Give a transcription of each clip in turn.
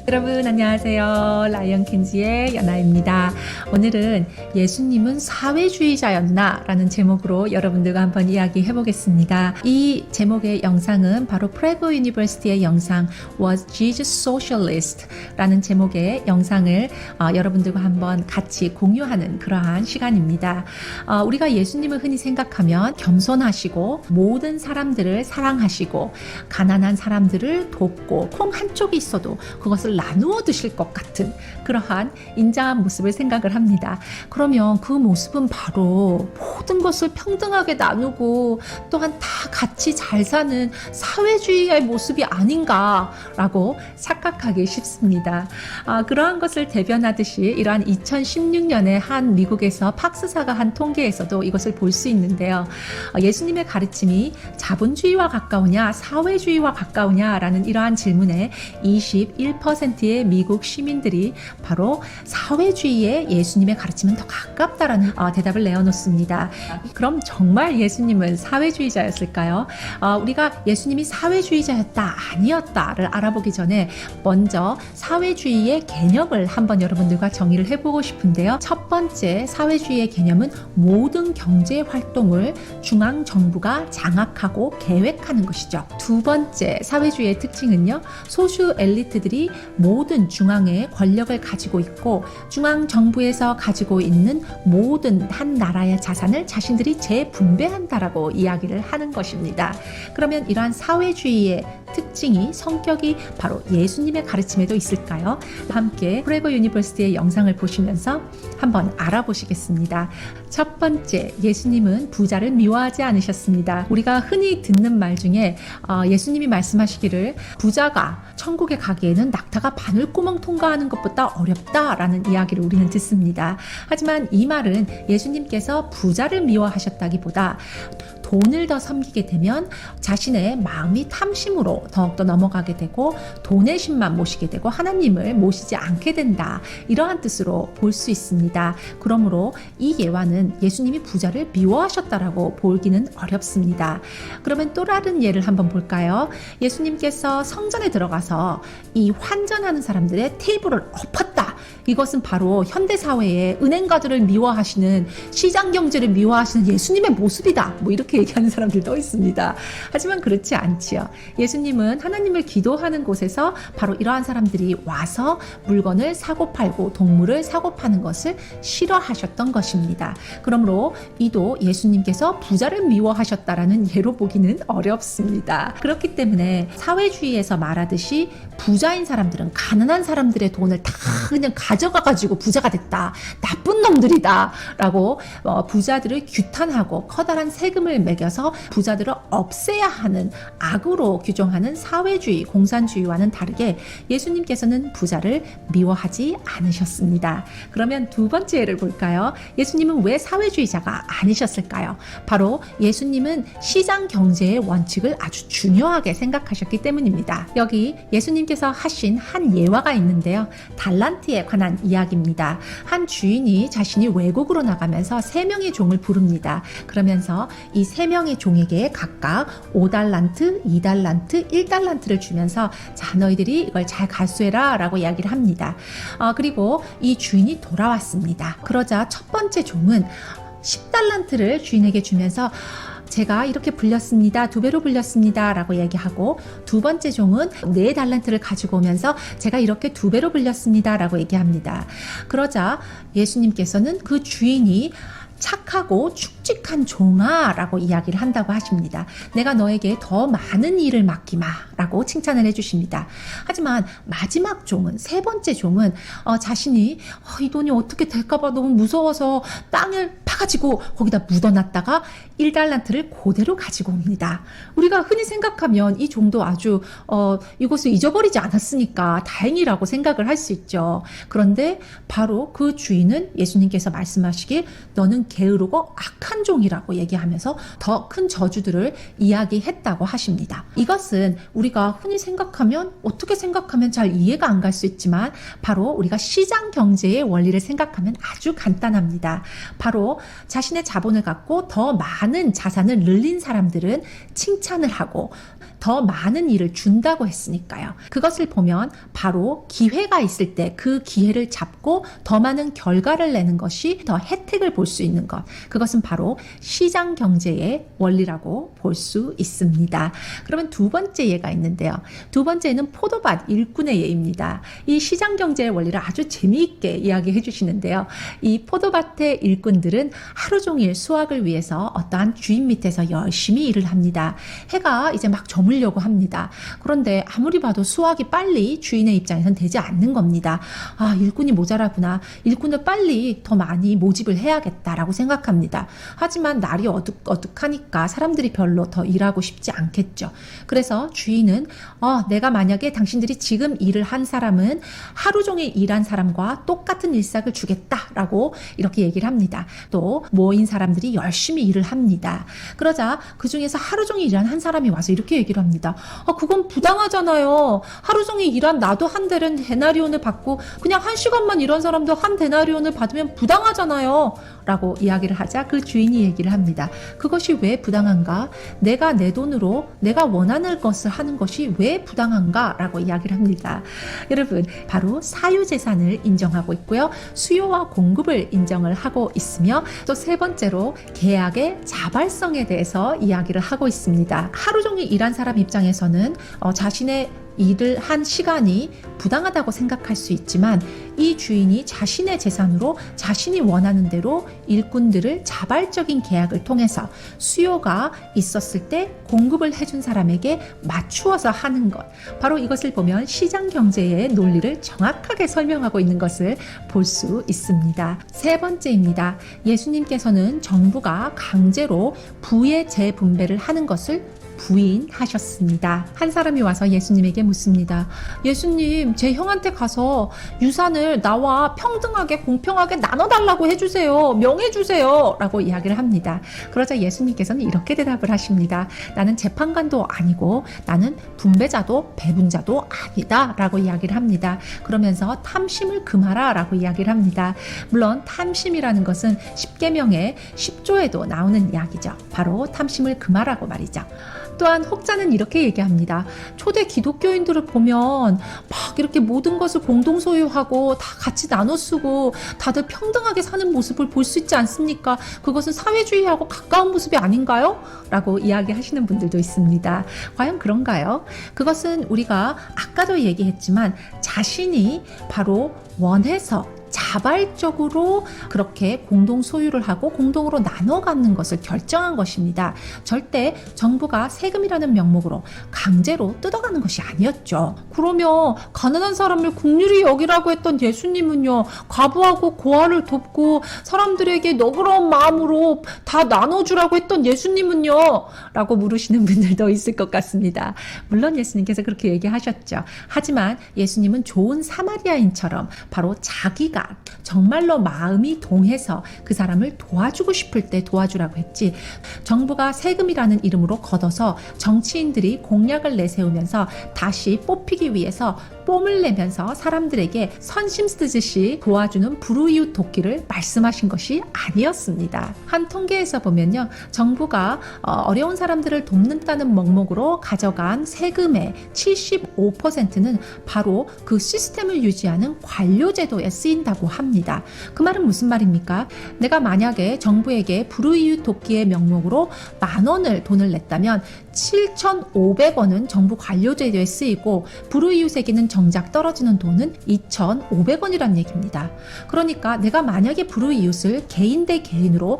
여러분 안녕하세요. 라이언 켄지의 연아입니다. 오늘은 예수님은 사회주의자였나? 라는 제목으로 여러분들과 한번 이야기해 보겠습니다. 이 제목의 영상은 바로 프레고 유니버시티의 영상 Was Jesus Socialist? 라는 제목의 영상을 여러분들과 한번 같이 공유하는 그러한 시간입니다. 우리가 예수님을 흔히 생각하면 겸손하시고 모든 사람들을 사랑하시고 가난한 사람들을 돕고 콩 한 쪽이 있어도 그것을 나누어 드실 것 같은 그러한 인자한 모습을 생각을 합니다. 그러면 그 모습은 바로 모든 것을 평등하게 나누고 또한 다 같이 잘 사는 사회주의의 모습이 아닌가라고 착각하기 쉽습니다. 그러한 것을 대변하듯이 이러한 2016년에 한 미국에서 팍스사가 한 통계에서도 이것을 볼 수 있는데요. 예수님의 가르침이 자본주의와 가까우냐 사회주의와 가까우냐라는 이러한 질문에 21%의 미국 시민들이 바로 사회주의에 예수님의 가르침은 더 가깝다라는 대답을 내어놓습니다. 그럼 정말 예수님은 사회주의자였을까요? 우리가 예수님이 사회주의자였다 아니었다를 알아보기 전에 먼저 사회주의의 개념을 한번 여러분들과 정의를 해보고 싶은데요. 첫 번째 사회주의의 개념은 모든 경제 활동을 중앙정부가 장악하고 계획하는 것이죠. 두 번째 사회주의의 특징은요. 소수 엘리트들이 모든 중앙의 권력을 가지고 있고 중앙정부에서 가지고 있는 모든 한 나라의 자산을 자신들이 재분배한다라고 이야기를 하는 것입니다. 그러면 이러한 사회주의의 특징이 성격이 바로 예수님의 가르침에도 있을까요? 함께 프레고 유니버시티의 영상을 보시면서 한번 알아보시겠습니다. 첫 번째, 예수님은 부자를 미워하지 않으셨습니다. 우리가 흔히 듣는 말 중에 예수님이 말씀하시기를 부자가 천국에 가기에는 낙타가 바늘구멍 통과하는 것보다 어렵다라는 이야기를 우리는 듣습니다. 하지만 이 말은 예수님께서 부자를 미워하셨다기보다 돈을 더 섬기게 되면 자신의 마음이 탐심으로 더욱더 넘어가게 되고 돈의 신만 모시게 되고 하나님을 모시지 않게 된다. 이러한 뜻으로 볼 수 있습니다. 그러므로 이 예화는 예수님이 부자를 미워하셨다라고 보기는 어렵습니다. 그러면 또 다른 예를 한번 볼까요? 예수님께서 성전에 들어가서 이 환전하는 사람들의 테이블을 엎었다. 이것은 바로 현대사회의 은행가들을 미워하시는 시장경제를 미워하시는 예수님의 모습이다. 이렇게 얘기하는 사람들도 있습니다. 하지만 그렇지 않지요. 예수님은 하나님을 기도하는 곳에서 바로 이러한 사람들이 와서 물건을 사고 팔고 동물을 사고 파는 것을 싫어하셨던 것입니다. 그러므로 이도 예수님께서 부자를 미워하셨다라는 예로 보기는 어렵습니다. 그렇기 때문에 사회주의에서 말하듯이 부자인 사람들은 가난한 사람들의 돈을 다 그냥 가져가가지고 부자가 됐다. 나쁜 놈들이다. 라고 부자들을 규탄하고 커다란 세금을 매겨서 부자들을 없애야 하는 악으로 규정하는 사회주의, 공산주의와는 다르게 예수님께서는 부자를 미워하지 않으셨습니다. 그러면 두 번째 예를 볼까요? 예수님은 왜 사회주의자가 아니셨을까요? 바로 예수님은 시장 경제의 원칙을 아주 중요하게 생각하셨기 때문입니다. 여기 예수님께서 하신 한 예화가 있는데요. 달란트에 관한 이야기입니다. 한 주인이 자신이 외국으로 나가면서 3명의 종을 부릅니다. 그러면서 이 3명의 종에게 각각 5달란트, 2달란트, 1달란트를 주면서 자 너희들이 이걸 잘 가수해라 라고 이야기를 합니다. 그리고 이 주인이 돌아왔습니다. 그러자 첫 번째 종은 10달란트를 주인에게 주면서 제가 이렇게 불렸습니다. 2배로 불렸습니다. 라고 얘기하고 두 번째 종은 4달란트를 가지고 오면서 제가 이렇게 2배로 불렸습니다. 라고 얘기합니다. 그러자 예수님께서는 그 주인이 착하고 축직한 종아 라고 이야기를 한다고 하십니다. 내가 너에게 더 많은 일을 맡기마 라고 칭찬을 해주십니다. 하지만 마지막 종은, 세 번째 종은 자신이 이 돈이 어떻게 될까봐 너무 무서워서 땅을 파가지고 거기다 묻어놨다가 1달란트를 그대로 가지고 옵니다. 우리가 흔히 생각하면 이 종도 아주 이것을 잊어버리지 않았으니까 다행이라고 생각을 할 수 있죠. 그런데 바로 그 주인은 예수님께서 말씀하시길 너는 게으르고 악한 종이라고 얘기하면서 더 큰 저주들을 이야기했다고 하십니다. 이것은 우리가 흔히 생각하면 어떻게 생각하면 잘 이해가 안 갈 수 있지만 바로 우리가 시장 경제의 원리를 생각하면 아주 간단합니다. 바로 자신의 자본을 갖고 더 많은 자산을 늘린 사람들은 칭찬을 하고 더 많은 일을 준다고 했으니까요. 그것을 보면 바로 기회가 있을 때 그 기회를 잡고 더 많은 결과를 내는 것이 더 혜택을 볼 수 있는 것. 그것은 바로 시장 경제의 원리라고 볼 수 있습니다. 그러면 두 번째 예가 있는데요. 두 번째는 포도밭 일꾼의 예입니다. 이 시장 경제의 원리를 아주 재미있게 이야기해 주시는데요. 이 포도밭의 일꾼들은 하루 종일 수확을 위해서 어떠한 주인 밑에서 열심히 일을 합니다. 해가 이제 막 저물려고 합니다. 그런데 아무리 봐도 수확이 빨리 주인의 입장에선 되지 않는 겁니다. 아, 일꾼이 모자라구나. 일꾼을 빨리 더 많이 모집을 해야겠다라고 생각합니다. 하지만 날이 어둑어둑하니까 사람들이 별로 더 일하고 싶지 않겠죠. 그래서 주인은 내가 만약에 당신들이 지금 일을 한 사람은 하루 종일 일한 사람과 똑같은 일삭을 주겠다라고 이렇게 얘기를 합니다. 또 모인 사람들이 열심히 일을 합니다. 그러자 그 중에서 하루 종일 일한 한 사람이 와서 이렇게 얘기를 합니다. 그건 부당하잖아요. 하루 종일 일한 나도 한 데나리온을 받고 그냥 한 시간만 일한 사람도 한 데나리온을 받으면 부당하잖아요. 라고 이야기를 하자 그 주인이 얘기를 합니다. 그것이 왜 부당한가? 내가 내 돈으로 내가 원하는 것을 하는 것이 왜 부당한가? 라고 이야기를 합니다. 여러분, 바로 사유재산을 인정하고 있고요. 수요와 공급을 인정을 하고 있으며 또 세 번째로 계약의 자발성에 대해서 이야기를 하고 있습니다. 하루 종일 일한 사람 입장에서는 자신의 일을 한 시간이 부당하다고 생각할 수 있지만 이 주인이 자신의 재산으로 자신이 원하는 대로 일꾼들을 자발적인 계약을 통해서 수요가 있었을 때 공급을 해준 사람에게 맞추어서 하는 것, 바로 이것을 보면 시장 경제의 논리를 정확하게 설명하고 있는 것을 볼 수 있습니다. 세 번째입니다. 예수님께서는 정부가 강제로 부의 재분배를 하는 것을 부인하셨습니다. 한 사람이 와서 예수님에게 묻습니다. 예수님, 제 형한테 가서 유산을 나와 평등하게 공평하게 나눠달라고 해주세요. 명해주세요. 라고 이야기를 합니다. 그러자 예수님께서는 이렇게 대답을 하십니다. 나는 재판관도 아니고 나는 분배자도 배분자도 아니다. 라고 이야기를 합니다. 그러면서 탐심을 금하라. 라고 이야기를 합니다. 물론 탐심이라는 것은 십계명의 10조에도 나오는 이야기죠. 바로 탐심을 금하라고 말이죠. 또한 혹자는 이렇게 얘기합니다. 초대 기독교인들을 보면 막 이렇게 모든 것을 공동 소유하고 다 같이 나눠 쓰고 다들 평등하게 사는 모습을 볼 수 있지 않습니까? 그것은 사회주의하고 가까운 모습이 아닌가요? 라고 이야기하시는 분들도 있습니다. 과연 그런가요? 그것은 우리가 아까도 얘기했지만 자신이 바로 원해서 자발적으로 그렇게 공동 소유를 하고 공동으로 나눠 갖는 것을 결정한 것입니다. 절대 정부가 세금이라는 명목으로 강제로 뜯어가는 것이 아니었죠. 그러면 가난한 사람을 긍휼히 여기라고 했던 예수님은요, 과부하고 고아를 돕고 사람들에게 너그러운 마음으로 다 나눠주라고 했던 예수님은요? 라고 물으시는 분들도 있을 것 같습니다. 물론 예수님께서 그렇게 얘기하셨죠. 하지만 예수님은 좋은 사마리아인처럼 바로 자기가 정말로 마음이 동해서 그 사람을 도와주고 싶을 때 도와주라고 했지, 정부가 세금이라는 이름으로 걷어서 정치인들이 공약을 내세우면서 다시 뽑히기 위해서 뽐을 내면서 사람들에게 선심 쓰듯이 도와주는 불우이웃 돕기를 말씀하신 것이 아니었습니다. 한 통계에서 보면요, 정부가 어려운 사람들을 돕는다는 명목으로 가져간 세금의 75%는 바로 그 시스템을 유지하는 관료제도에 쓰인다고 합니다. 그 말은 무슨 말입니까? 내가 만약에 정부에게 불우이웃 돕기의 명목으로 10,000원을 돈을 냈다면 7,500원은 정부 관료제도에 쓰이고 불우이웃에게는 정작 떨어지는 돈은 2,500원이란 얘기입니다. 그러니까 내가 만약에 불우이웃을 개인 대 개인으로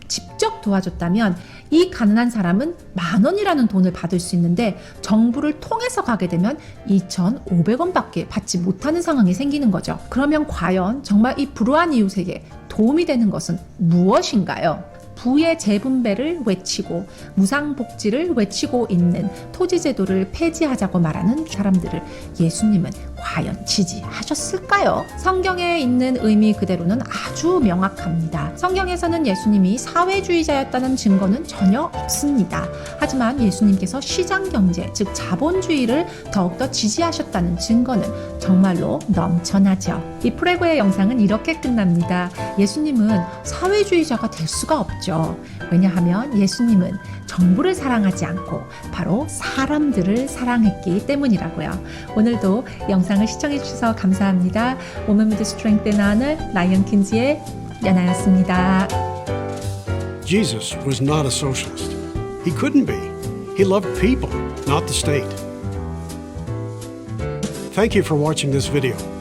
직접 도와줬다면 이 가난한 사람은 10,000원이라는 돈을 받을 수 있는데 정부를 통해서 가게 되면 2,500원밖에 받지 못하는 상황이 생기는 거죠. 그러면 과연 정말 이 불우한 이웃에게 도움이 되는 것은 무엇인가요? 부의 재분배를 외치고 무상복지를 외치고 있는 토지제도를 폐지하자고 말하는 사람들을 예수님은 과연 지지하셨을까요? 성경에 있는 의미 그대로는 아주 명확합니다. 성경에서는 예수님이 사회주의자였다는 증거는 전혀 없습니다. 하지만 예수님께서 시장경제, 즉 자본주의를 더욱더 지지하셨다는 증거는 정말로 넘쳐나죠. 이 프레고의 영상은 이렇게 끝납니다. 예수님은 사회주의자가 될 수가 없죠. 것이죠. 왜냐하면 예수님은 정부를 사랑하지 않고 바로 사람들을 사랑했기 때문이라고요. 오늘도 영상을 시청해 주셔서 감사합니다. Women with Strength and Honor 라이언 킨지의 연아였습니다. Jesus was not a socialist. He couldn't be. He loved people, not the state. Thank you for watching this video.